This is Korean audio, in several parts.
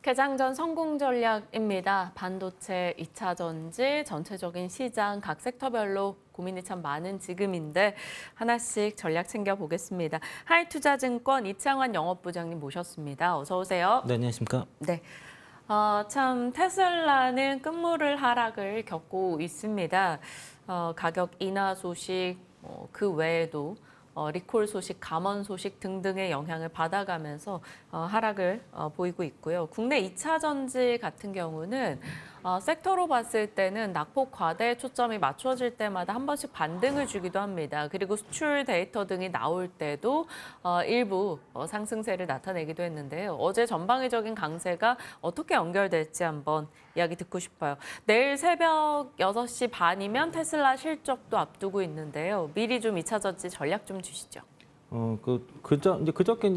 개장전 성공 전략입니다. 반도체 2차 전지, 전체적인 시장, 각 섹터별로 고민이 참 많은 지금인데 하나씩 전략 챙겨보겠습니다. 하이투자증권 이창환 영업부장님 모셨습니다. 어서 오세요. 네, 안녕하십니까. 네. 참 테슬라는 끝물을 하락을 겪고 있습니다. 가격 인하 소식, 그 외에도 리콜 소식, 감원 소식 등등의 영향을 받아가면서 하락을 보이고 있고요. 국내 2차 전지 같은 경우는 섹터로 봤을 때는 낙폭 과대에 초점이 맞춰질 때마다 한 번씩 반등을 주기도 합니다. 그리고 수출 데이터 등이 나올 때도 일부 상승세를 나타내기도 했는데요. 어제 전방위적인 강세가 어떻게 연결될지 한번 이야기 듣고 싶어요. 내일 새벽 6시 반이면 테슬라 실적도 앞두고 있는데요. 미리 좀 2차 전지 전략 좀 주시죠. 그저께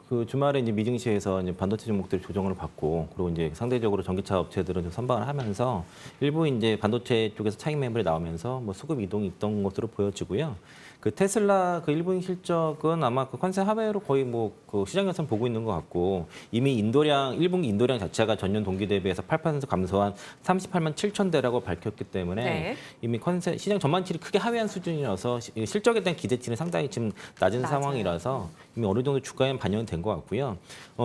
그 주말에 이제 미증시에서 이제 반도체 종목들이 조정을 받고, 그리고 이제 상대적으로 전기차 업체들은 좀 선방을 하면서 일부 이제 반도체 쪽에서 차익 매물이 나오면서 뭐 수급 이동이 있던 것으로 보여지고요. 그 테슬라 그 1분기 실적은 아마 그 컨센 하회로 거의 뭐 그 시장 예상 보고 있는 것 같고, 이미 인도량 1분기 인도량 자체가 전년 동기 대비해서 8% 감소한 38만 7천 대라고 밝혔기 때문에 네. 이미 컨센 시장 전망치를 크게 하회한 수준이어서 실적에 대한 기대치는 상당히 지금 낮은 맞아요. 상황이라서 이미 어느 정도 주가에 반영이 된 것 같고요.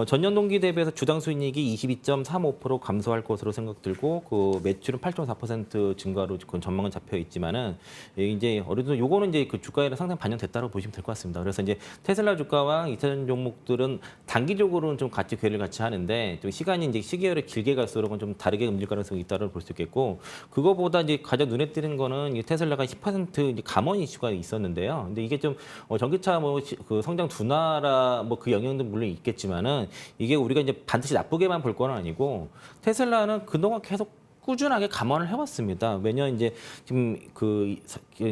전년 동기 대비해서 주당 수익이 22.35% 감소할 것으로 생각들고, 그 매출은 8.4% 증가로 그 전망은 잡혀 있지만은 이제 어느 정도 요거는 이제 그 주가에 상당히 반영됐다고 보시면 될 것 같습니다. 그래서 이제 테슬라 주가와 이차전 종목들은 단기적으로는 좀 같이 궤를 같이 하는데, 좀 시간이 이제 시기열이 길게 갈수록은 좀 다르게 움직일 가능성이 있다고 볼 수 있겠고, 그거보다 이제 가장 눈에 띄는 거는 이 테슬라가 10% 이제 감원 이슈가 있었는데요. 근데 이게 좀 전기차 뭐 그 성장 둔화라 뭐 그 영향도 물론 있겠지만은, 이게 우리가 이제 반드시 나쁘게만 볼 건 아니고, 테슬라는 그동안 계속 꾸준하게 감원을 해왔습니다. 매년 이제 지금 그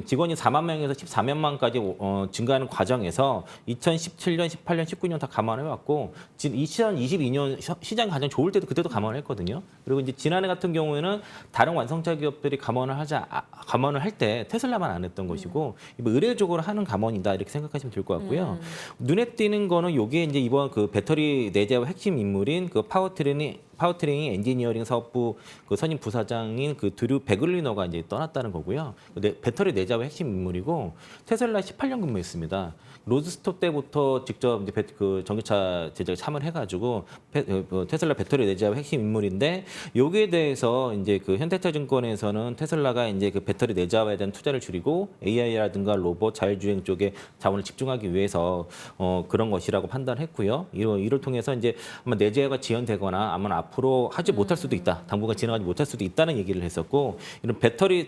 직원이 4만 명에서 14만까지 증가하는 과정에서 2017년, 18년, 19년 다 감원해왔고, 지금 2022년 시장이 가장 좋을 때도 그때도 감원을 했거든요. 그리고 이제 지난해 같은 경우에는 다른 완성차 기업들이 감원을 할 때 테슬라만 안 했던 것이고, 뭐 의례적으로 하는 감원이다 이렇게 생각하시면 될 것 같고요. 눈에 띄는 거는 요게 이제 이번 그 배터리 내재화 핵심 인물인 그 파워트레인 엔지니어링 사업부 그 선임 부사장인 그 드류 베글리너가 이제 떠났다는 거고요. 배터리 내재화 핵심 인물이고, 테슬라 18년 근무했습니다. 로드스터 때부터 직접 이제 그 전기차 제작에 참여를 해가지고 테슬라 배터리 내재화 핵심 인물인데, 여기에 대해서 이제 그 현대차증권에서는 테슬라가 이제 그 배터리 내재화에 대한 투자를 줄이고 AI라든가 로봇, 자율주행 쪽에 자원을 집중하기 위해서 그런 것이라고 판단했고요. 이를 통해서 이제 아마 내재화가 지연되거나 아마 앞으로 하지 못할 수도 있다, 당분간 진행하지 못할 수도 있다는 얘기를 했었고, 이런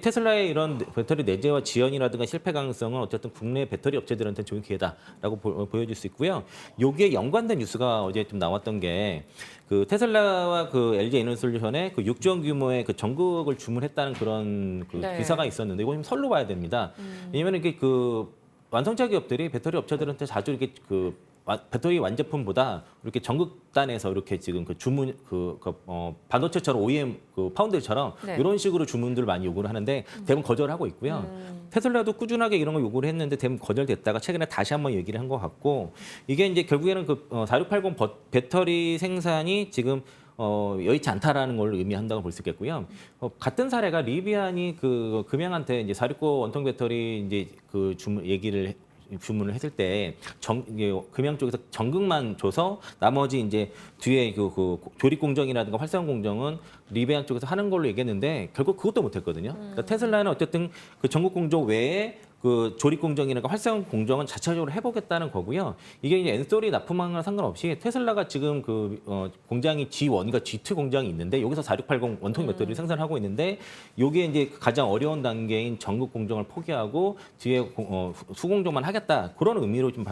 테슬라의 이런 배터리 내재화 지연이라든가 실패 가능성은 어쨌든 국내 배터리 업체들한테 좋은 기회다라고 보여질 수 있고요. 여기에 연관된 뉴스가 어제 좀 나왔던 게, 그 테슬라와 그 LG 에너지솔루션의 그 6조 원 규모의 그 전극을 주문했다는 그런 그 네. 기사가 있었는데, 이거 좀 설로 봐야 됩니다. 왜냐하면 이게 그 완성차 기업들이 배터리 업체들한테 자주 이렇게 그 배터리 완제품보다 이렇게 전극단에서 이렇게 지금 그 주문 반도체처럼 OEM 그 파운드리처럼 네. 이런 식으로 주문들을 많이 요구를 하는데 대부분 거절하고 있고요. 테슬라도 꾸준하게 이런 걸 요구를 했는데 대부분 거절됐다가 최근에 다시 한번 얘기를 한 것 같고, 이게 이제 결국에는 그 4680 배터리 생산이 지금 여의치 않다라는 걸 의미한다고 볼 수 있겠고요. 같은 사례가 리비안이 그 금양한테 이제 469 원통 배터리 이제 그 주문을 했을 때 금양 쪽에서 전극만 줘서 나머지 이제 뒤에 그 조립 공정이라든가 활성 공정은 리비안 쪽에서 하는 걸로 얘기했는데, 결국 그것도 못했거든요. 그러니까 테슬라는 어쨌든 그 전극 공정 외에 그 조립 공정이나 활성 공정은 자체적으로 해보겠다는 거고요. 이게 이제 엔소리 납품하는 상관없이 테슬라가 지금 그 공장이 G1과 G2 공장이 있는데, 여기서 4680 원통 배터리를 생산하고 있는데, 요게 이제 가장 어려운 단계인 전극 공정을 포기하고 뒤에 수공정만 하겠다, 그런 의미로 좀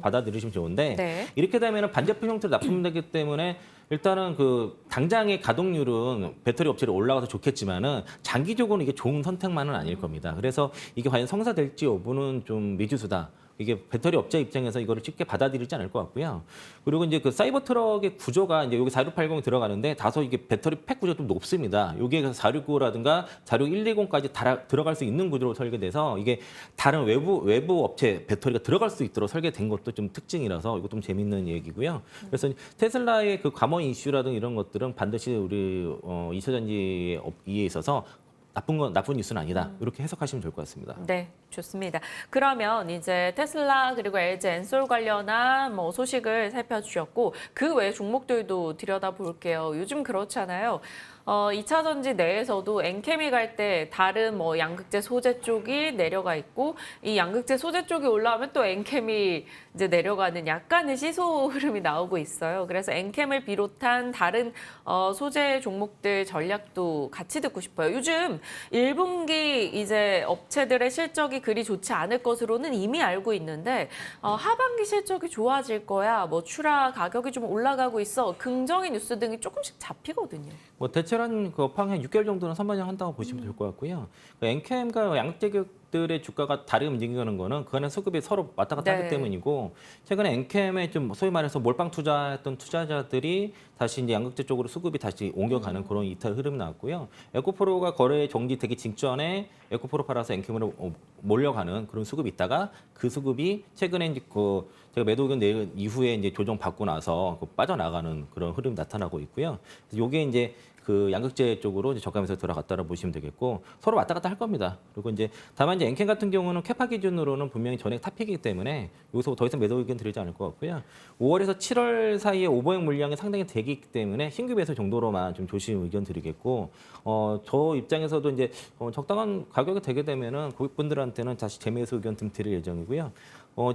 받아들이시면 좋은데, 네. 이렇게 되면 반제품 형태로 납품되기 때문에 일단은 그 당장의 가동률은 배터리 업체로 올라가서 좋겠지만은 장기적으로는 이게 좋은 선택만은 아닐 겁니다. 그래서 이게 과연 성사될지 여부는 좀 미지수다. 이게 배터리 업체 입장에서 이거를 쉽게 받아들이지 않을 것 같고요. 그리고 이제 그 사이버 트럭의 구조가 이제 여기 4680이 들어가는데 다소 이게 배터리 팩 구조가 좀 높습니다. 여기에 469라든가 46120까지 들어갈 수 있는 구조로 설계돼서 이게 다른 외부 업체 배터리가 들어갈 수 있도록 설계된 것도 좀 특징이라서 이거 좀 재밌는 얘기고요. 그래서 테슬라의 그 감원 이슈라든가 이런 것들은 반드시 우리 2차 전지에 있어서 나쁜 뉴스는 아니다. 이렇게 해석하시면 될 것 같습니다. 네, 좋습니다. 그러면 이제 테슬라 그리고 LG 엔솔 관련한 뭐 소식을 살펴주셨고 그 외 종목들도 들여다볼게요. 요즘 그렇잖아요. 2차 전지 내에서도 엔캠이 갈 때 다른 뭐 양극재 소재 쪽이 내려가 있고 이 양극재 소재 쪽이 올라오면 또 엔캠이 이제 내려가는 약간의 시소 흐름이 나오고 있어요. 그래서 엔캠을 비롯한 다른 소재 종목들 전략도 같이 듣고 싶어요. 요즘 1분기 이제 업체들의 실적이 그리 좋지 않을 것으로는 이미 알고 있는데 하반기 실적이 좋아질 거야. 뭐 추라 가격이 좀 올라가고 있어. 긍정의 뉴스 등이 조금씩 잡히거든요. 뭐 대체한 그 업황 한 6개월 정도는 선반영한다고 보시면 될 것 같고요. 엔캠과 양재격들의 주가가 다르게 움직이는 거는 그 안에 수급이 서로 왔다 갔다 하기 때문이고 최근에 엔캠에 좀 소위 말해서 몰빵 투자했던 투자자들이 다시 이제 양극재 쪽으로 수급이 다시 옮겨가는 그런 이탈 흐름이 나왔고요. 에코프로가 거래 정지되기 직전에 에코프로 팔아서 엔캠으로 몰려가는 그런 수급이 있다가 그 수급이 최근에 이제 그 제가 매도 의견 내 이후에 이제 조정 받고 나서 빠져나가는 그런 흐름이 나타나고 있고요. 이게 이제 그 양극재 쪽으로 이제 저감에서 들어갔다고 보시면 되겠고 서로 왔다 갔다 할 겁니다. 그리고 이제 다만 이제 엔캠 같은 경우는 캐파 기준으로는 분명히 전액 탑픽이기 때문에 여기서 더 이상 매도 의견 드리지 않을 것 같고요. 5월에서 7월 사이에 오버행 물량이 상당히 되기 때문에 신규 배수 정도로만 좀 조심 의견 드리겠고 저 입장에서도 이제 적당한 가격이 되게 되면은 고객분들한테는 다시 재매수 의견 좀 드릴 예정이고요.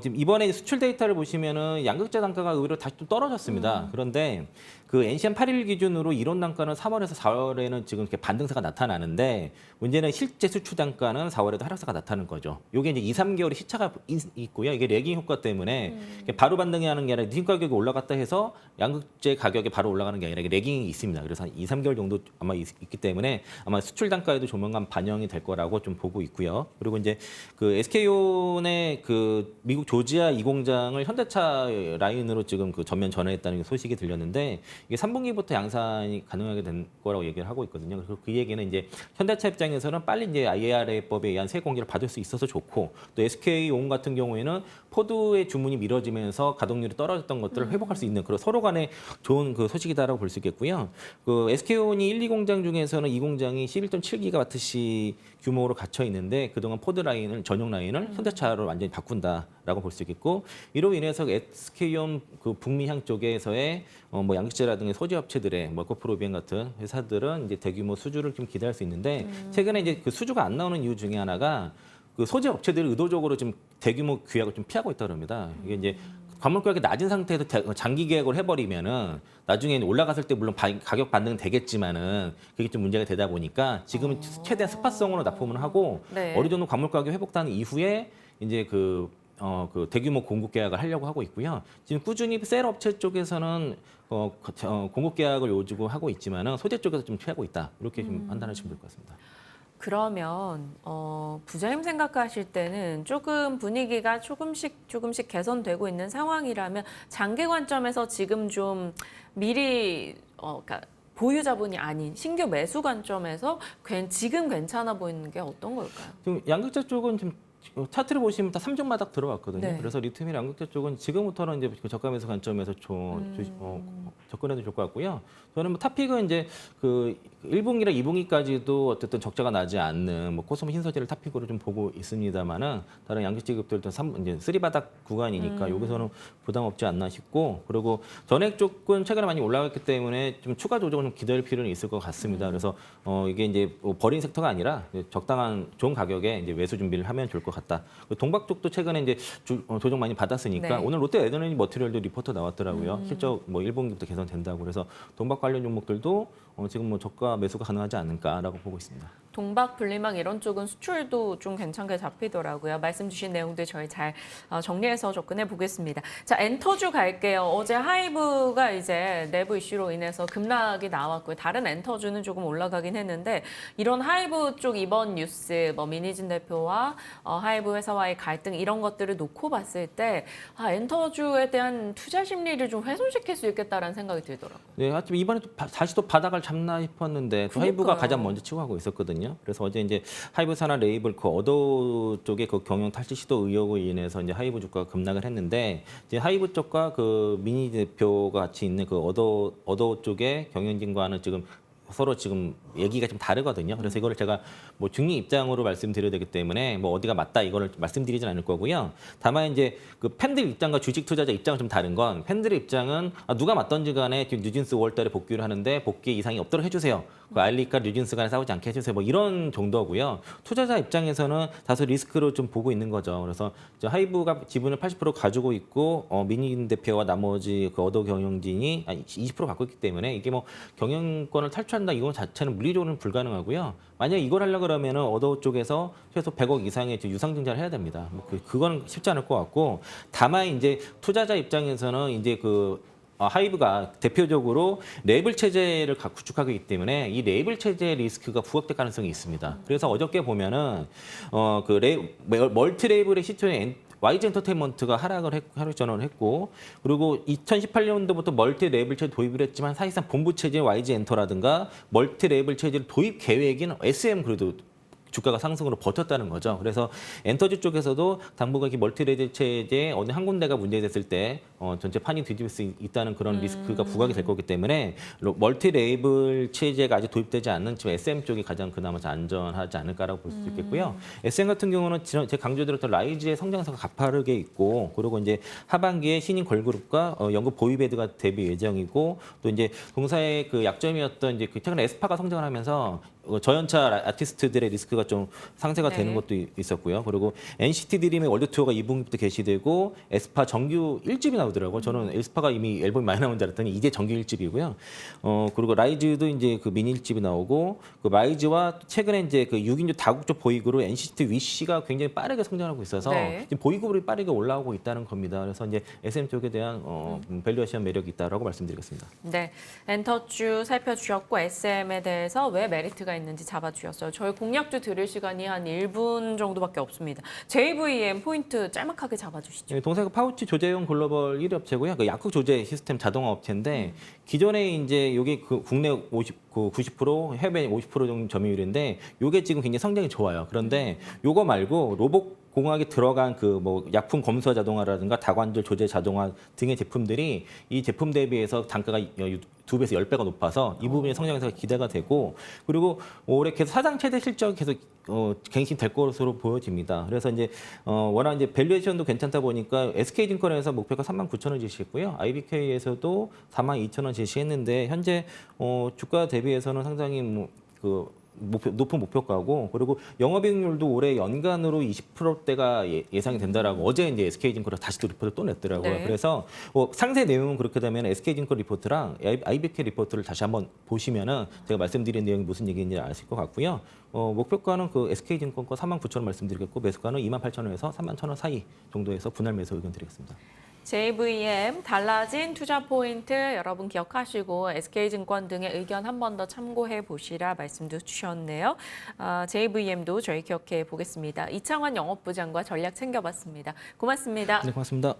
지금 이번에 수출 데이터를 보시면은 양극재 단가가 의외로 다시 좀 떨어졌습니다. 그런데 그 NCM 8일 기준으로 이론 단가는 3월에서 4월에는 지금 이렇게 반등세가 나타나는데 문제는 실제 수출 단가는 4월에도 하락세가 나타나는 거죠. 이게 이제 2, 3개월의 시차가 있고요. 이게 레깅 효과 때문에 바로 반등이 하는 게 아니라 니팅 가격이 올라갔다 해서 양극재 가격이 바로 올라가는 게 아니라 이게 레깅이 있습니다. 그래서 한 2, 3개월 정도 아마 있기 때문에 아마 수출 단가에도 조만간 반영이 될 거라고 좀 보고 있고요. 그리고 이제 그 SK온의 그 미국 조지아 2공장을 현대차 라인으로 지금 그 전면 전환했다는 소식이 들렸는데 이게 3분기부터 양산이 가능하게 된 거라고 얘기를 하고 있거든요. 그래서 그 얘기는 이제 현대차 입장에서는 빨리 이제 IRA법에 의한 세액 공개를 받을 수 있어서 좋고 또 SK온 같은 경우에는 포드의 주문이 미뤄지면서 가동률이 떨어졌던 것들을 회복할 수 있는 그런 서로 간에 좋은 그 소식이다라고 볼 수 있겠고요. 그 SK온이 1, 2공장 중에서는 이 공장이 11.7기가와트시 규모로 갇혀 있는데 그동안 포드 라인을 전용 라인을 현대차로 완전히 바꾼다라고 볼 수 있겠고 이로 인해서 SK온 그 북미향 쪽에서의 뭐 양극재라든가 소재 업체들의 뭐 에코프로비엔 같은 회사들은 이제 대규모 수주를 좀 기대할 수 있는데 최근에 이제 그 수주가 안 나오는 이유 중에 하나가 그 소재 업체들이 의도적으로 좀 대규모 규약을 좀 피하고 있다 그럽니다. 이게 이제 관물 가격이 낮은 상태에서 장기 계약을 해버리면은 나중에 올라갔을 때 물론 가격 반등은 되겠지만은 그게 좀 문제가 되다 보니까 지금은 최대한 스팟성으로 납품을 하고 어느 정도 관물 가격 회복된 이후에 이제 그 대규모 공급 계약을 하려고 하고 있고요. 지금 꾸준히 셀 업체 쪽에서는 공급 계약을 요구하고 하고 있지만은 소재 쪽에서 좀 피하고 있다. 이렇게 좀 판단하시면 될 것 같습니다. 그러면 부장님 생각하실 때는 조금 분위기가 조금씩 개선되고 있는 상황이라면 장기 관점에서 지금 좀 미리 그러니까 보유자분이 아닌 신규 매수 관점에서 지금 괜찮아 보이는 게 어떤 걸까요? 지금 양극재 쪽은 좀 차트를 보시면 다 3종마다 들어갔거든요. 네. 그래서 리튬이 양극재 쪽은 지금부터는 이제 저가매수 관점에서 접근해도 좋을 것 같고요. 저는 뭐 탑픽은 이제 그 1분기나 2분기까지도 어쨌든 적자가 나지 않는 뭐 코스모 신소재를 탑픽으로 좀 보고 있습니다만은 다른 양극재 기업들도 이제 3바닥 구간이니까 여기서는 부담 없지 않나 싶고 그리고 전액 쪽은 최근에 많이 올라갔기 때문에 좀 추가 조정을 좀 기다릴 필요는 있을 것 같습니다. 그래서 이게 이제 뭐 버린 섹터가 아니라 적당한 좋은 가격에 이제 매수 준비를 하면 좋을 것 같다. 동박 쪽도 최근에 이제 조정 많이 받았으니까 네. 오늘 롯데 에너지 머티리얼도 리포트 나왔더라고요. 실적 뭐 1분기부터 개선된다고 그래서 동박 관련 종목들도 지금 뭐 저가 매수가 가능하지 않을까라고 보고 있습니다. 동박, 분리막 이런 쪽은 수출도 좀 괜찮게 잡히더라고요. 말씀 주신 내용들 저희 잘 정리해서 접근해 보겠습니다. 자, 엔터주 갈게요. 어제 하이브가 이제 내부 이슈로 인해서 급락이 나왔고요. 다른 엔터주는 조금 올라가긴 했는데 이런 하이브 쪽 이번 뉴스, 뭐 민희진 대표와 하이브 회사와의 갈등 이런 것들을 놓고 봤을 때 엔터주에 대한 투자 심리를 좀 훼손시킬 수 있겠다라는 생각이 들더라고요. 네, 하여튼 이번에 다시 또 바닥을 잡나 싶었는데 또 하이브가 가장 먼저 치고 가고 있었거든요. 그래서 어제 이제 하이브 산하 레이블 그 어도 쪽의 그 경영 탈취 시도 의혹으로 인해서 이제 하이브 주가가 급락을 했는데 이제 하이브 쪽과 그 미니 대표가 같이 있는 그 어도 쪽의 경영진과는 지금 서로 지금 얘기가 좀 다르거든요. 그래서 이거를 제가 뭐 중립 입장으로 말씀드려야 되기 때문에 뭐 어디가 맞다 이거를 말씀드리진 않을 거고요. 다만 이제 그 팬들 입장과 주식 투자자 입장은 좀 다른 건 팬들의 입장은 누가 맞던지 간에 지금 뉴진스 5월달에 복귀를 하는데 복귀 이상이 없도록 해주세요. 그 알리카 뉴진스 간에 싸우지 않게 해주세요. 뭐 이런 정도고요. 투자자 입장에서는 다소 리스크로 좀 보고 있는 거죠. 그래서 이제 하이브가 지분을 80% 가지고 있고 민희 대표와 나머지 그 어도 경영진이 20% 갖고 있기 때문에 이게 뭐 경영권을 탈취한다 이건 자체는 물리적으로는 불가능하고요. 만약 이걸 하려 그러면은 어도 쪽에서 최소 100억 이상의 유상증자를 해야 됩니다. 뭐 그건 쉽지 않을 것 같고 다만 이제 투자자 입장에서는 이제 하이브가 대표적으로 레이블 체제를 구축하고 있기 때문에 이 레이블 체제 리스크가 부각될 가능성이 있습니다. 그래서 어저께 보면은 멀티 레이블의 시초에 YG 엔터테인먼트가 하루 전환을 했고 그리고 2018년도부터 멀티 레이블 체제 도입을 했지만 사실상 본부 체제 YG 엔터라든가 멀티 레이블 체제를 도입 계획인 SM 그래도 주가가 상승으로 버텼다는 거죠. 그래서 엔터지 쪽에서도 당분간 멀티 레이블 체제에 어느 한 군데가 문제됐을 때 전체 판이 뒤집을 수 있다는 그런 리스크가 부각이 될 거기 때문에 멀티 레이블 체제가 아직 도입되지 않는 지금 SM 쪽이 가장 그나마 안전하지 않을까라고 볼 수 있겠고요. SM 같은 경우는 제가 강조드렸던 라이즈의 성장세가 가파르게 있고 그리고 이제 하반기에 신인 걸그룹과 연극 보이밴드가 데뷔 예정이고 또 이제 동사의 그 약점이었던 이제 최근에 에스파가 성장을 하면서 저연차 아티스트들의 리스크가 좀 상쇄가 되는 것도 있었고요. 그리고 NCT 드림의 월드 투어가 2분기부터 개시되고 에스파 정규 1집이 나오더라고요. 저는 에스파가 이미 앨범이 많이 나온 줄 알았더니 이제 정규 1집이고요. 그리고 라이즈도 이제 그 미니 1집이 나오고 그 라이즈와 최근에 이제 그 6인조 다국적 보이그룹 NCT 위시가 굉장히 빠르게 성장하고 있어서 지금 보이그룹이 빠르게 올라오고 있다는 겁니다. 그래서 이제 SM 쪽에 대한 밸류에이션 매력이 있다라고 말씀드리겠습니다. 네, 엔터주 살펴주셨고 SM에 대해서 왜 메리트가 있는지 잡아주셨어요. 저희 공략주 들을 시간이 한 1분 정도밖에 없습니다. JVM 포인트 짤막하게 잡아주시죠. 네, 동사가 파우치 조제용 글로벌 1위 업체고요. 그 약국 조제 시스템 자동화 업체인데 기존에 이제 이게 그 국내 90%, 해외 50% 정도 점유율인데 이게 지금 굉장히 성장이 좋아요. 그런데 요거 말고 로봇 공학에 들어간 그 뭐 약품 검사 자동화라든가 다관절 조제 자동화 등의 제품들이 이 제품 대비해서 단가가 2배에서 10배가 높아서 이 부분의 성장세가 기대가 되고 그리고 올해 계속 사상 최대 실적이 계속 갱신될 것으로 보여집니다. 그래서 이제 워낙 이제 밸류에이션도 괜찮다 보니까 SK증권에서 목표가 39,000원 제시했고요. IBK에서도 42,000원 제시했는데 현재 주가 대비해서는 상당히 높은 목표가고 그리고 영업이익률도 올해 연간으로 20%대가 예상이 된다라고 어제 이제 SK증권에서 다시 또 리포트 또 냈더라고요. 네. 그래서 상세 내용은 그렇게 되면 SK증권 리포트랑 IBK 리포트를 다시 한번 보시면은 제가 말씀드린 내용이 무슨 얘기인지 아실 것 같고요. 목표가는 그 SK증권 거 39,000원 말씀드리겠고 매수가는 28,000원에서 31,000원 사이 정도에서 분할 매수 의견 드리겠습니다. JVM 달라진 투자 포인트 여러분 기억하시고 SK증권 등의 의견 한 번 더 참고해 보시라 말씀도 주셨네요. JVM도 저희 기억해 보겠습니다. 이창환 영업부장과 전략 챙겨봤습니다. 고맙습니다. 네, 고맙습니다.